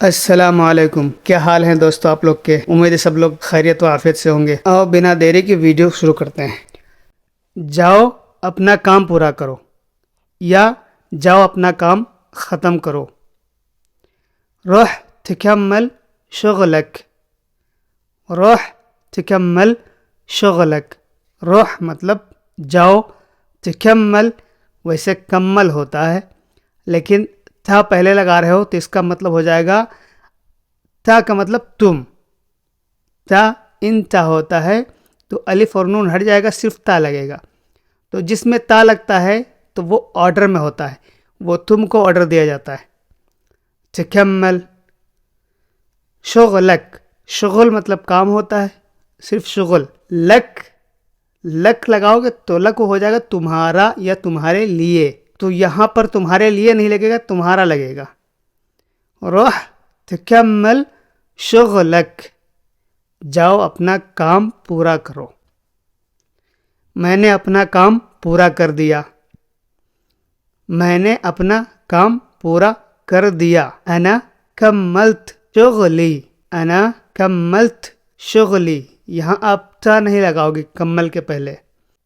السلام علیکم، کیا حال ہیں دوستو آپ لوگ کے؟ امید ہے سب لوگ خیریت و عافیت سے ہوں گے۔ اور بنا دیری کی ویڈیو شروع کرتے ہیں۔ جاؤ اپنا کام پورا کرو یا جاؤ اپنا کام ختم کرو۔ روح تکمل شغلک، روح تکمل شغلک۔ روح مطلب جاؤ، تکمل ویسے کمل ہوتا ہے، لیکن تھا پہلے لگا رہے ہو تو اس کا مطلب ہو جائے گا، تا کا مطلب تم، تا انت ہوتا ہے تو الف اور نون ہٹ جائے گا، صرف تا لگے گا۔ تو جس میں تا لگتا ہے تو وہ آرڈر میں ہوتا ہے، وہ تم کو آرڈر دیا جاتا ہے۔ تکمل شغلک، شغل مطلب کام ہوتا ہے، صرف شغل۔ لک، لک لگاؤ گے تو لک ہو جائے گا تمہارا یا تمہارے لیے، تو یہاں پر تمہارے لیے نہیں لگے گا، تمہارا لگے گا۔ روح تکمل شغلک، جاؤ اپنا کام پورا کرو۔ میں نے اپنا کام پورا کر دیا، میں نے اپنا کام پورا کر دیا۔ انا کملت شغلی، انا کملت شغلی، یہاں آپ تا نہیں لگاؤ گے کمل کے پہلے۔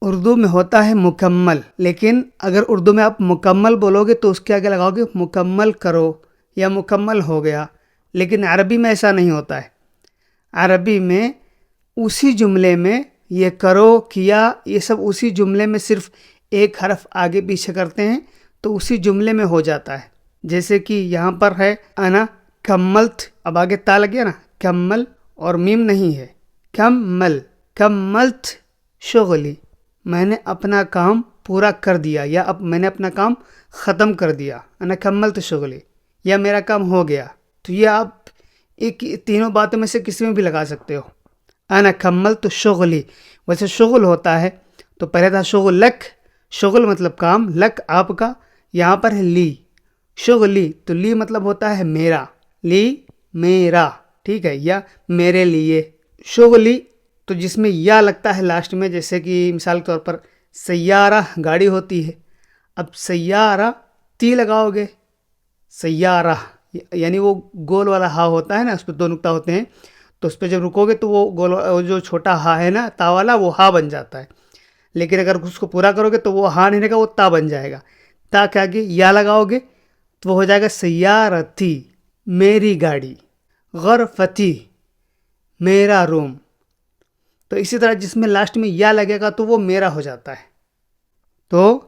اردو میں ہوتا ہے مکمل، لیکن اگر اردو میں آپ مکمل بولو گے تو اس کے آگے لگاؤ گے مکمل کرو یا مکمل ہو گیا، لیکن عربی میں ایسا نہیں ہوتا ہے۔ عربی میں اسی جملے میں یہ کرو، کیا، یہ سب اسی جملے میں صرف ایک حرف آگے پیچھے کرتے ہیں تو اسی جملے میں ہو جاتا ہے۔ جیسے کہ یہاں پر ہے انا کملت، اب آگے تا لگ گیا نا، کمل اور میم نہیں ہے، کمل، کملت شغلی، میں نے اپنا کام پورا کر دیا، یا اب میں نے اپنا کام ختم کر دیا، انا کملت شغلی، یا میرا کام ہو گیا۔ تو یہ آپ ایک تینوں باتوں میں سے کسی میں بھی لگا سکتے ہو۔ انا کملت شغلی، ویسے شغل ہوتا ہے تو پہلے تھا شغلک، شغل مطلب کام، لک آپ کا، یہاں پر ہے لی، شغلی تو لی مطلب ہوتا ہے میرا، لی میرا، ٹھیک ہے، یا میرے لیے۔ شغلی تو جس میں یا لگتا ہے لاسٹ میں، جیسے کہ مثال کے طور پر سیارہ گاڑی ہوتی ہے، اب سیارہ تی لگاؤ گے، سیارہ یعنی وہ گول والا ہا ہوتا ہے نا، اس پہ دو نقطہ ہوتے ہیں، تو اس پہ جب رکو گے تو وہ گول جو چھوٹا ہا ہے نا تا والا، وہ ہا بن جاتا ہے، لیکن اگر اس کو پورا کرو گے تو وہ ہا نہیں رہے گا، وہ تا بن جائے گا۔ تا کے آگے یا لگاؤ گے تو وہ ہو جائے گا سیارتی، میری گاڑی، غرفتی، میرا روم۔ تو اسی طرح جس میں لاسٹ میں یا لگے گا تو وہ میرا ہو جاتا ہے۔ تو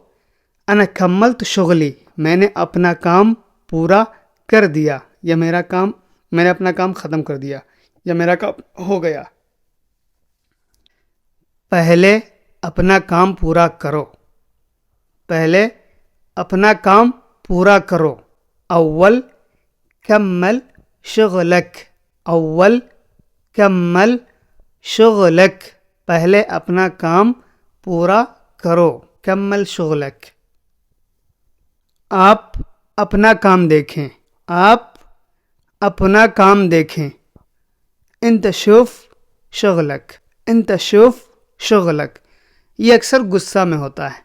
انا کملت شغلی، میں نے اپنا کام پورا کر دیا، یا میرا کام، میں نے اپنا کام ختم کر دیا، یا میرا کام ہو گیا۔ پہلے اپنا کام پورا کرو، پہلے اپنا کام پورا کرو۔ اول کمل شغلک، اول کمل شغلک، پہلے اپنا کام پورا کرو، کمل شغلک۔ آپ اپنا کام دیکھیں، آپ اپنا کام دیکھیں۔ انت شوف شغلک، انت شوف شغلک، یہ اکثر غصہ میں ہوتا ہے،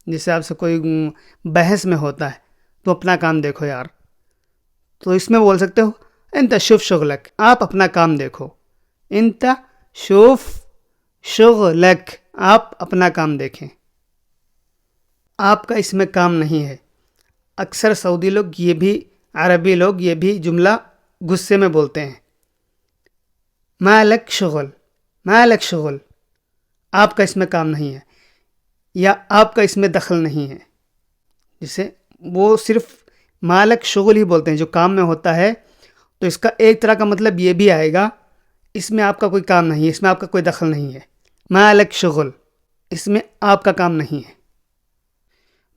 جیسے آپ سے کوئی بحث میں ہوتا ہے تو اپنا کام دیکھو یار، تو اس میں بول سکتے ہو انت شوف شغلک، آپ اپنا کام دیکھو، انت شوف شغلک، آپ اپنا کام دیکھیں۔ آپ کا اس میں کام نہیں ہے، اکثر سعودی لوگ یہ بھی، عربی لوگ یہ بھی جملہ غصے میں بولتے ہیں، مالک شغل، مالک شغل، آپ کا اس میں کام نہیں ہے، یا آپ کا اس میں دخل نہیں ہے، جسے وہ صرف مالک شغل ہی بولتے ہیں جو کام میں ہوتا ہے، تو اس کا ایک طرح کا مطلب یہ بھی آئے گا، اس میں آپ کا کوئی کام نہیں ہے، اس میں آپ کا کوئی دخل نہیں ہے، مالک شغل، اس میں آپ کا کام نہیں ہے۔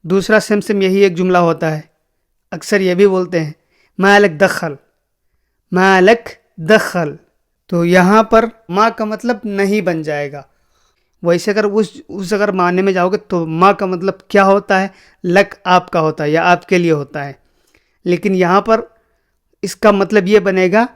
دوسرا سم یہی ایک جملہ ہوتا ہے، اکثر یہ بھی بولتے ہیں مالک دخل، مالک دخل، تو یہاں پر ما کا مطلب نہیں بن جائے گا۔ ویسے اگر اس اگر معنی میں جاؤ گے تو ما کا مطلب کیا ہوتا ہے، لک آپ کا ہوتا ہے یا آپ کے لیے ہوتا ہے، لیکن یہاں پر اس کا مطلب یہ بنے گا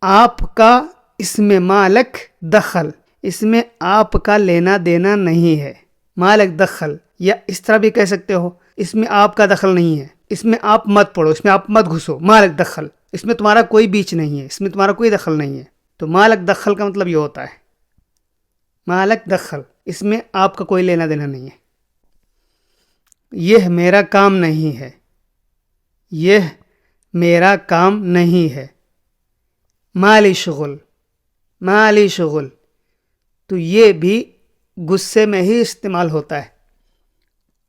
آپ کا اس میں مالک دخل، اس میں آپ کا لینا دینا نہیں ہے، مالک دخل، یا اس طرح بھی کہہ سکتے ہو اس میں آپ کا دخل نہیں ہے، اس میں آپ مت پڑھو، اس میں آپ مت گھسو، مالک دخل، اس میں تمہارا کوئی بیچ نہیں ہے، اس میں تمہارا کوئی دخل نہیں ہے. تو مالک دخل کا مطلب یہ ہوتا ہے، مالک دخل، اس میں آپ کا کوئی لینا دینا نہیں ہے. یہ میرا کام نہیں ہے، یہ میرا کام نہیں ہے. مالی شغل، مالی شغل، تو یہ بھی غصے میں ہی استعمال ہوتا ہے.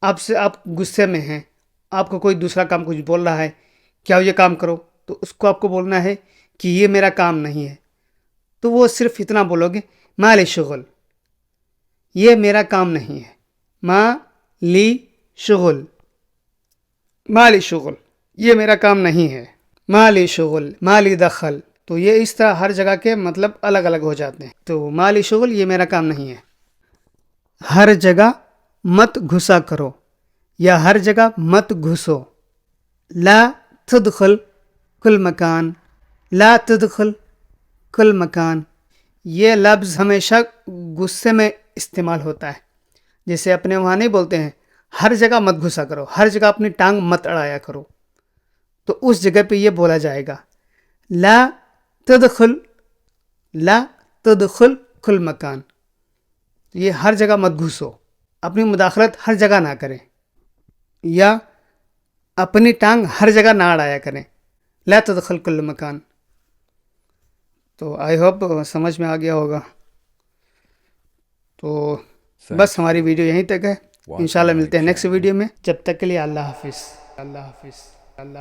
آپ غصے میں ہیں، آپ کو کوئی دوسرا کام کچھ بول رہا ہے، کیا یہ کام کرو، تو اس کو آپ کو بولنا ہے کہ یہ میرا کام نہیں ہے. تو وہ صرف اتنا بولو گے، مالی شغل، یہ میرا کام نہیں ہے. مالی شغل، مالی شغل، یہ میرا کام نہیں ہے. مالی شغل، مالی دخل، تو یہ اس طرح ہر جگہ کے مطلب الگ الگ ہو جاتے ہیں. تو مالی شغل، یہ میرا کام نہیں ہے. ہر جگہ مت گھسا کرو یا ہر جگہ مت گھسو. لا تدخل کل مکان، لا تدخل کل مکان، یہ لفظ ہمیشہ غصے میں استعمال ہوتا ہے. جیسے اپنے وہاں نہیں بولتے ہیں ہر جگہ مت گھسا کرو، ہر جگہ اپنی ٹانگ مت اڑایا کرو، تو اس جگہ پہ یہ بولا جائے گا لا تدخل، لا تدخل کل مکان. یہ ہر جگہ مت گھسو، اپنی مداخلت ہر جگہ نہ کریں، یا اپنی ٹانگ ہر جگہ نہ اڑایا کریں. لا تدخل کل مکان. تو آئی ہوپ سمجھ میں آ گیا ہوگا. تو بس ہماری ویڈیو یہیں تک ہے، انشاءاللہ ملتے ہیں نیکسٹ ویڈیو میں. جب تک کے لیے اللہ حافظ. اللہ حافظ. اللہ